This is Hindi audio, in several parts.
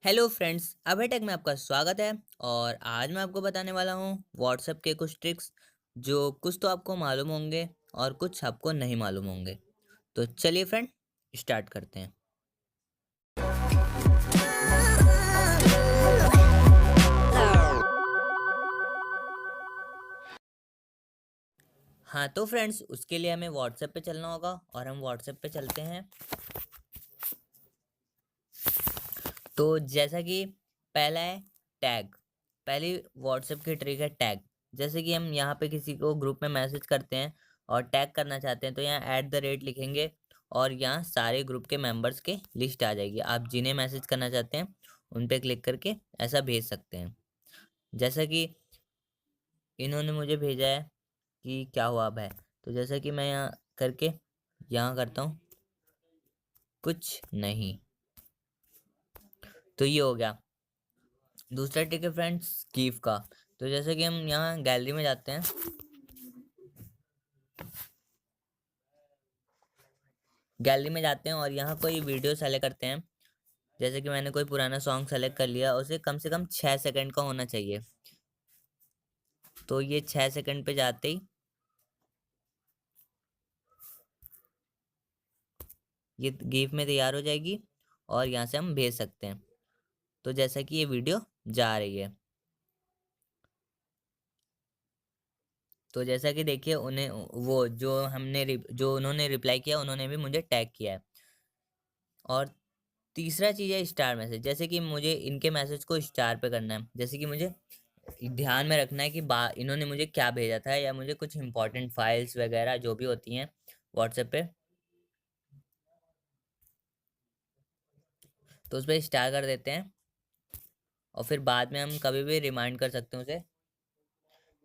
हेलो फ्रेंड्स, अभी में आपका स्वागत है। और आज मैं आपको बताने वाला हूँ व्हाट्सएप के कुछ ट्रिक्स जो कुछ तो आपको मालूम होंगे और कुछ आपको नहीं मालूम होंगे। तो चलिए फ्रेंड, स्टार्ट करते हैं। हाँ तो फ्रेंड्स, उसके लिए हमें व्हाट्सएप पे चलना होगा और हम व्हाट्सएप पे चलते हैं। तो जैसा कि पहला है टैग। पहली व्हाट्सएप की ट्रिक है टैग। जैसे कि हम यहाँ पे किसी को ग्रुप में मैसेज करते हैं और टैग करना चाहते हैं, तो यहाँ @ लिखेंगे और यहाँ सारे ग्रुप के मेंबर्स के लिस्ट आ जाएगी। आप जिन्हें मैसेज करना चाहते हैं उन पे क्लिक करके ऐसा भेज सकते हैं। जैसा कि इन्होंने मुझे भेजा है कि क्या हुआ अब है, तो जैसा कि मैं यहाँ करके यहाँ करता हूँ कुछ नहीं, तो ये हो गया। दूसरा ट्रिक है फ्रेंड्स गिफ का। तो जैसे कि हम यहाँ गैलरी में जाते हैं, और यहाँ कोई वीडियो सेलेक्ट करते हैं। जैसे कि मैंने कोई पुराना सॉन्ग सेलेक्ट कर लिया, उसे कम से कम 6 सेकंड का होना चाहिए। तो ये 6 सेकंड पे जाते ही ये गिफ में तैयार हो जाएगी और यहाँ से हम भेज सकते हैं। तो जैसा कि ये वीडियो जा रही है, तो जैसा कि देखिए उन्हें वो जो उन्होंने रिप्लाई किया, उन्होंने भी मुझे टैग किया है। और तीसरा चीज़ है स्टार मैसेज। जैसे कि मुझे इनके मैसेज को स्टार पे करना है। जैसे कि मुझे ध्यान में रखना है कि इन्होंने मुझे क्या भेजा था, या मुझे कुछ इंपॉर्टेंट फाइल्स वगैरह जो भी होती हैं व्हाट्सएप पे, तो उस पर स्टार कर देते हैं और फिर बाद में हम कभी भी रिमाइंड कर सकते हैं उसे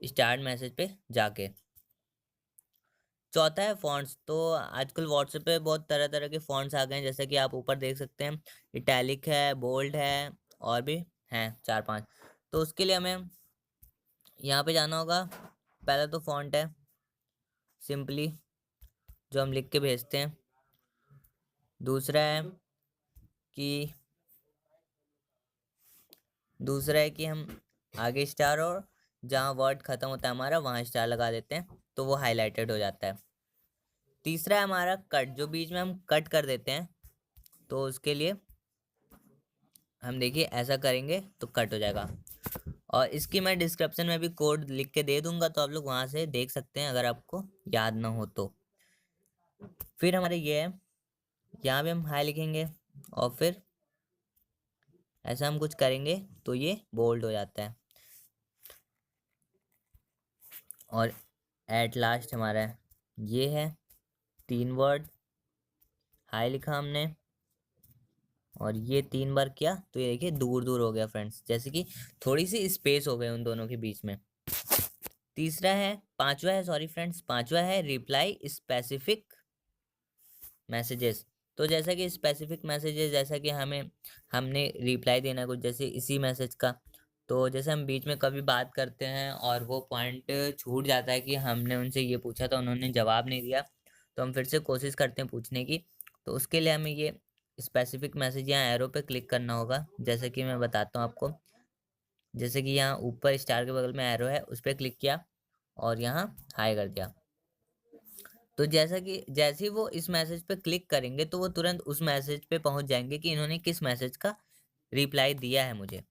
स्टार्ट मैसेज पे जाके। चौथा है फॉन्ट्स। तो आजकल व्हाट्सएप पे बहुत तरह तरह के फॉन्ट्स आ गए हैं, जैसे कि आप ऊपर देख सकते हैं, इटैलिक है, बोल्ड है, और भी हैं 4-5। तो उसके लिए हमें यहाँ पे जाना होगा। पहला तो फॉन्ट है सिंपली, जो हम लिख के भेजते हैं। दूसरा है कि हम आगे स्टार, और जहाँ वर्ड खत्म होता है हमारा वहाँ स्टार लगा देते हैं, तो वो हाईलाइटेड हो जाता है। तीसरा है हमारा कट, जो बीच में हम कट कर देते हैं। तो उसके लिए हम देखिए ऐसा करेंगे तो कट हो जाएगा। और इसकी मैं डिस्क्रिप्शन में भी कोड लिख के दे दूंगा, तो आप लोग वहाँ से देख सकते हैं अगर आपको याद ना हो तो। फिर हमारे ये है, यहाँ भी हम हाई लिखेंगे और फिर ऐसा हम कुछ करेंगे तो ये बोल्ड हो जाता है। और एट लास्ट हमारा ये है 3 वर्ड, हाई लिखा हमने और ये 3 बार किया, तो ये देखिए दूर दूर हो गया फ्रेंड्स, जैसे कि थोड़ी सी स्पेस हो गई उन दोनों के बीच में। पांचवा है, सॉरी फ्रेंड्स, पांचवा है रिप्लाई स्पेसिफिक मैसेजेस। तो जैसा कि स्पेसिफिक मैसेजेस, जैसा कि हमने रिप्लाई देना कुछ जैसे इसी मैसेज का, तो जैसे हम बीच में कभी बात करते हैं और वो पॉइंट छूट जाता है कि हमने उनसे ये पूछा था, उन्होंने जवाब नहीं दिया, तो हम फिर से कोशिश करते हैं पूछने की। तो उसके लिए हमें ये स्पेसिफिक मैसेज यहाँ एरो पे क्लिक करना होगा। जैसे कि मैं बताता हूँ आपको, जैसे कि यहाँ ऊपर स्टार के बगल में एरो है, उस पर क्लिक किया और यहाँ हाई कर दिया। तो जैसे ही वो इस मैसेज पे क्लिक करेंगे, तो वो तुरंत उस मैसेज पे पहुंच जाएंगे कि इन्होंने किस मैसेज का रिप्लाई दिया है मुझे।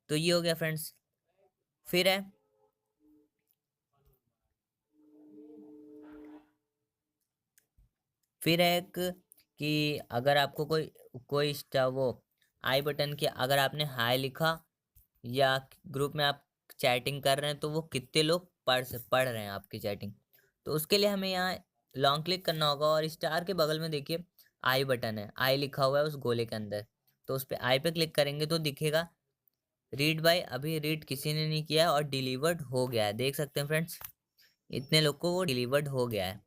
तो ये हो गया फ्रेंड्स। फिर है एक कि अगर आपको कोई कोई वो आई बटन की, अगर आपने हाई लिखा या ग्रुप में आप चैटिंग कर रहे हैं, तो वो कितने लोग पढ़ रहे हैं आपकी चैटिंग। तो उसके लिए हमें यहाँ लॉन्ग क्लिक करना होगा और स्टार के बगल में देखिए आई बटन है, आई लिखा हुआ है उस गोले के अंदर। तो उस पर आई पे क्लिक करेंगे तो दिखेगा रीड बाय, अभी रीड किसी ने नहीं किया और डिलीवर्ड हो गया है। देख सकते हैं फ्रेंड्स, इतने लोग को वो डिलीवर्ड हो गया है।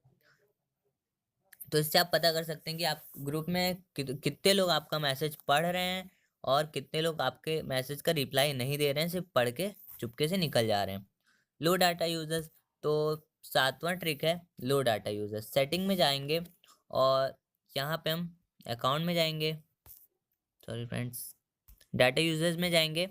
तो इससे आप पता कर सकते हैं कि आप ग्रुप में कितने लोग आपका मैसेज पढ़ रहे हैं और कितने लोग आपके मैसेज का रिप्लाई नहीं दे रहे हैं, सिर्फ पढ़ के चुपके से निकल जा रहे हैं। लो डाटा यूजर्स। तो सातवां ट्रिक है लो डाटा यूजर्स। सेटिंग में जाएंगे और यहाँ पे हम अकाउंट में जाएंगे, सॉरी फ्रेंड्स, डाटा यूजर्स में जाएंगे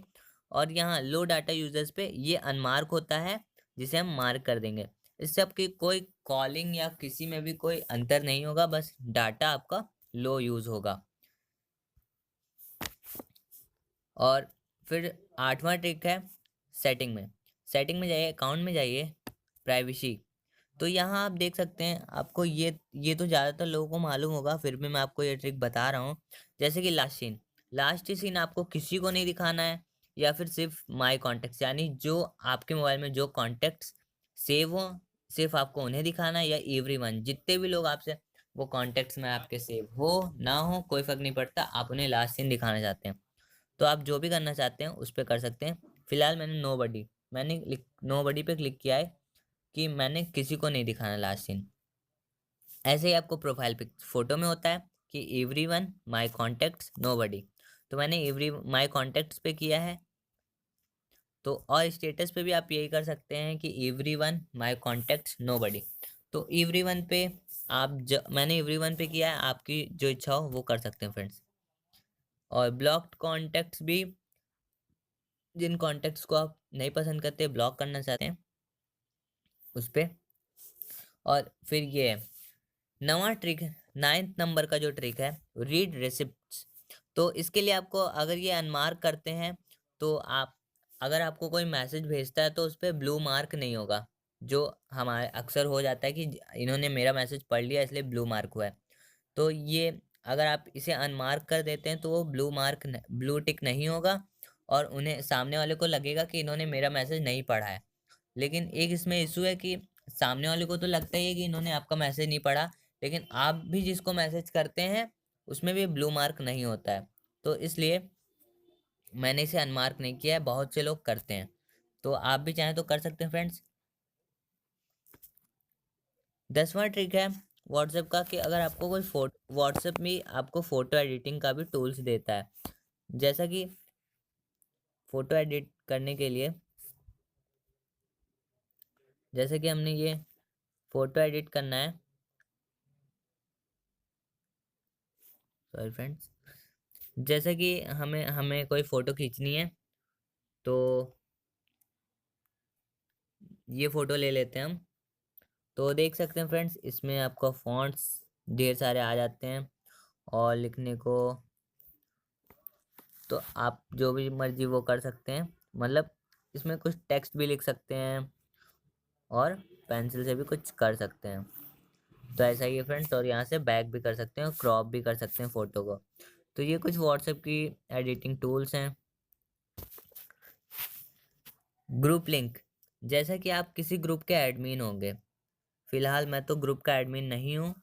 और यहाँ लो डाटा यूजर्स पे ये अनमार्क होता है, जिसे हम मार्क कर देंगे। इससे आपकी कोई कॉलिंग या किसी में भी कोई अंतर नहीं होगा, बस डाटा आपका लो यूज होगा। और फिर 8वां ट्रिक है सेटिंग में। सेटिंग में जाइए, अकाउंट में जाइए, प्राइवेसी। तो यहाँ आप देख सकते हैं, आपको ये तो ज़्यादातर लोगों को मालूम होगा, फिर भी मैं आपको ये ट्रिक बता रहा हूँ। जैसे कि लास्ट सीन आपको किसी को नहीं दिखाना है, या फिर सिर्फ माई कॉन्टेक्ट्स, यानी जो आपके मोबाइल में जो कॉन्टेक्ट्स सेव हो सिर्फ आपको उन्हें दिखाना है, या एवरीवन, जितने भी लोग आपसे वो कॉन्टेक्ट्स में आपके सेव हो ना हो कोई फर्क नहीं पड़ता, आप उन्हें लास्ट सीन दिखाना चाहते हैं तो आप जो भी करना चाहते हैं उस पर कर सकते हैं। फिलहाल मैंने नो बडी पे क्लिक किया है कि मैंने किसी को नहीं दिखाना लास्ट सीन। ऐसे ही आपको प्रोफाइल पिक फोटो में होता है कि एवरीवन माय कॉन्टेक्ट्स नोबडी, तो मैंने एवरी माय कॉन्टेक्ट्स पे किया है। तो और स्टेटस पे भी आप यही कर सकते हैं कि एवरीवन माय कॉन्टेक्ट्स नोबडी। तो एवरीवन पे मैंने एवरीवन पे किया है, आपकी जो इच्छा हो वो कर सकते हैं फ्रेंड्स। और ब्लॉक्ड कॉन्टेक्ट्स भी, जिन कॉन्टेक्ट्स को आप नहीं पसंद करते, ब्लॉक करना चाहते हैं, उस पर। और फिर ये नवा ट्रिक, 9th नंबर का जो ट्रिक है, रीड रेसिप्ट्स। तो इसके लिए आपको अगर ये अनमार्क करते हैं तो अगर आपको कोई मैसेज भेजता है तो उस पर ब्लू मार्क नहीं होगा, जो हमारे अक्सर हो जाता है कि इन्होंने मेरा मैसेज पढ़ लिया इसलिए ब्लू मार्क हुआ है। तो ये अगर आप इसे अनमार्क कर देते हैं तो वो ब्लू टिक नहीं होगा, और उन्हें सामने वाले को लगेगा कि इन्होंने मेरा मैसेज नहीं पढ़ा है। लेकिन एक इसमें इशू है कि सामने वाले को तो लगता ही है कि इन्होंने आपका मैसेज नहीं पढ़ा, लेकिन आप भी जिसको मैसेज करते हैं उसमें भी ब्लू मार्क नहीं होता है। तो इसलिए मैंने इसे अनमार्क नहीं किया है, बहुत से लोग करते हैं, तो आप भी चाहें तो कर सकते हैं फ्रेंड्स। 10वां ट्रिक है व्हाट्सएप का, कि अगर आपको कोई व्हाट्सएप में आपको फ़ोटो एडिटिंग का भी टूल्स देता है। जैसा कि फ़ोटो एडिट करने के लिए, जैसे कि हमने ये फ़ोटो एडिट करना है, सॉरी फ्रेंड्स, जैसे कि हमें हमें कोई फ़ोटो खींचनी है, तो ये फ़ोटो ले लेते हैं हम। तो देख सकते हैं फ्रेंड्स, इसमें आपका फ़ॉन्ट्स ढेर सारे आ जाते हैं और लिखने को, तो आप जो भी मर्जी वो कर सकते हैं, मतलब इसमें कुछ टेक्स्ट भी लिख सकते हैं और पेंसिल से भी कुछ कर सकते हैं। तो ऐसा ही है फ्रेंड्स, और यहाँ से बैक भी कर सकते हैं और क्रॉप भी कर सकते हैं फ़ोटो को। तो ये कुछ व्हाट्सएप की एडिटिंग टूल्स हैं। ग्रुप लिंक, जैसा कि आप किसी ग्रुप के एडमिन होंगे, फिलहाल मैं तो ग्रुप का एडमिन नहीं हूँ,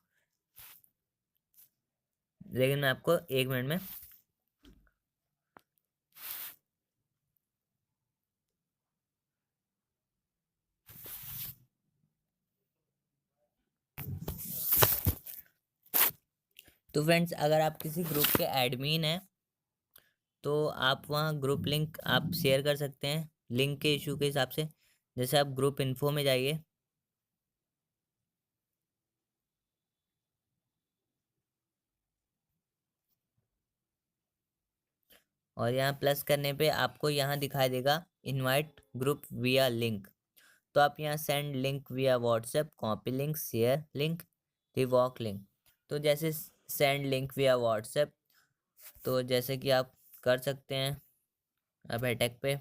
लेकिन मैं आपको 1 मिनट में तो फ्रेंड्स, अगर आप किसी ग्रुप के एडमिन हैं तो आप वहाँ ग्रुप लिंक आप शेयर कर सकते हैं लिंक के इशू के हिसाब से। जैसे आप ग्रुप इन्फो में जाइए, और यहाँ प्लस करने पे आपको यहाँ दिखाई देगा इनवाइट ग्रुप विया लिंक। तो आप यहाँ सेंड लिंक विया WhatsApp, copy link, share link, revoke link. तो जैसे सेंड लिंक विया व्हाट्सएप, तो जैसे कि आप कर सकते हैं अब अटैक पे।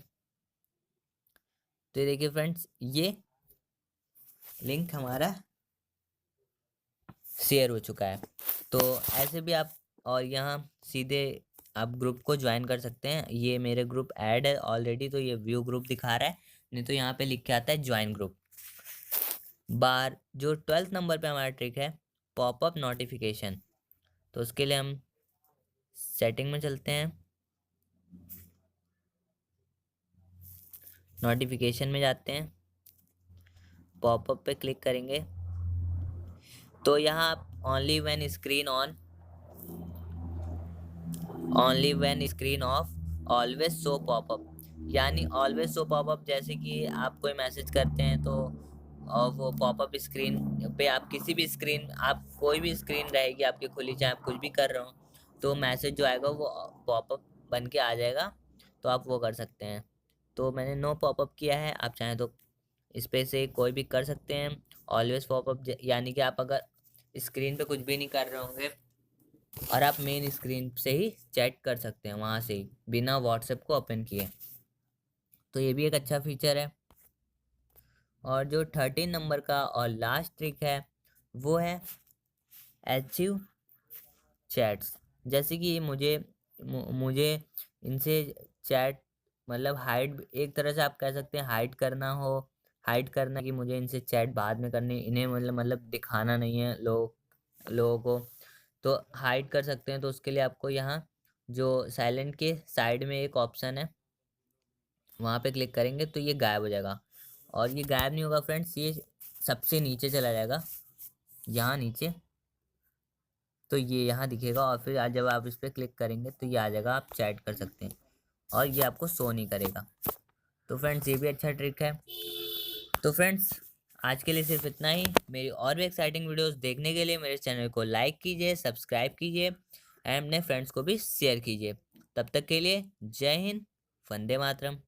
तो ये देखिए फ्रेंड्स, ये लिंक हमारा शेयर हो चुका है। तो ऐसे भी आप, और यहाँ सीधे आप ग्रुप को ज्वाइन कर सकते हैं। ये मेरे ग्रुप ऐड है ऑलरेडी, तो ये व्यू ग्रुप दिखा रहा है, नहीं तो यहाँ पे लिख के आता है ज्वाइन ग्रुप। जो 12th नंबर पे हमारा ट्रिक है, पॉपअप नोटिफिकेशन। तो उसके लिए हम सेटिंग में चलते हैं, नोटिफिकेशन में जाते हैं, पॉपअप पे क्लिक करेंगे, तो यहाँ आप only when screen of always show popup, यानी ऑलवेज शो पॉपअप, जैसे कि आप कोई मैसेज करते हैं तो और वो पॉपअप स्क्रीन पे, आप किसी भी स्क्रीन, कोई भी स्क्रीन रहेगी आपकी खुली, चाहे आप कुछ भी कर रहे हो, तो मैसेज जो आएगा वो पॉपअप बन के आ जाएगा, तो आप वो कर सकते हैं। तो मैंने नो पॉपअप किया है, आप चाहें तो इस पे से कोई भी कर सकते हैं। ऑलवेज पॉपअप यानी कि आप अगर स्क्रीन पे कुछ भी नहीं कर रहे होंगे और आप मेन स्क्रीन से ही चैट कर सकते हैं वहाँ से ही, बिना व्हाट्सएप को ओपन किए। तो ये भी एक अच्छा फीचर है। और जो 13 नंबर का और लास्ट ट्रिक है वो है अचीव चैट्स। जैसे कि मुझे इनसे चैट मतलब हाइड, एक तरह से आप कह सकते हैं हाइड करना कि मुझे इनसे चैट बाद में करनी, इन्हें मतलब दिखाना नहीं है लोगों को, तो हाइड कर सकते हैं। तो उसके लिए आपको यहाँ जो साइलेंट के साइड में एक ऑप्शन है, वहाँ पे क्लिक करेंगे तो ये गायब हो जाएगा। और ये गायब नहीं होगा फ्रेंड्स, ये सबसे नीचे चला जाएगा, यहाँ नीचे। तो ये यहाँ दिखेगा और फिर आज जब आप इस पर क्लिक करेंगे तो ये आ जाएगा, आप चैट कर सकते हैं और ये आपको शो नहीं करेगा। तो फ्रेंड्स ये भी अच्छा ट्रिक है। तो फ्रेंड्स आज के लिए सिर्फ इतना ही। मेरी और भी एक्साइटिंग वीडियोस देखने के लिए मेरे चैनल को लाइक कीजिए, सब्सक्राइब कीजिए एंड अपने फ्रेंड्स को भी शेयर कीजिए। तब तक के लिए जय हिंद, वंदे मातरम।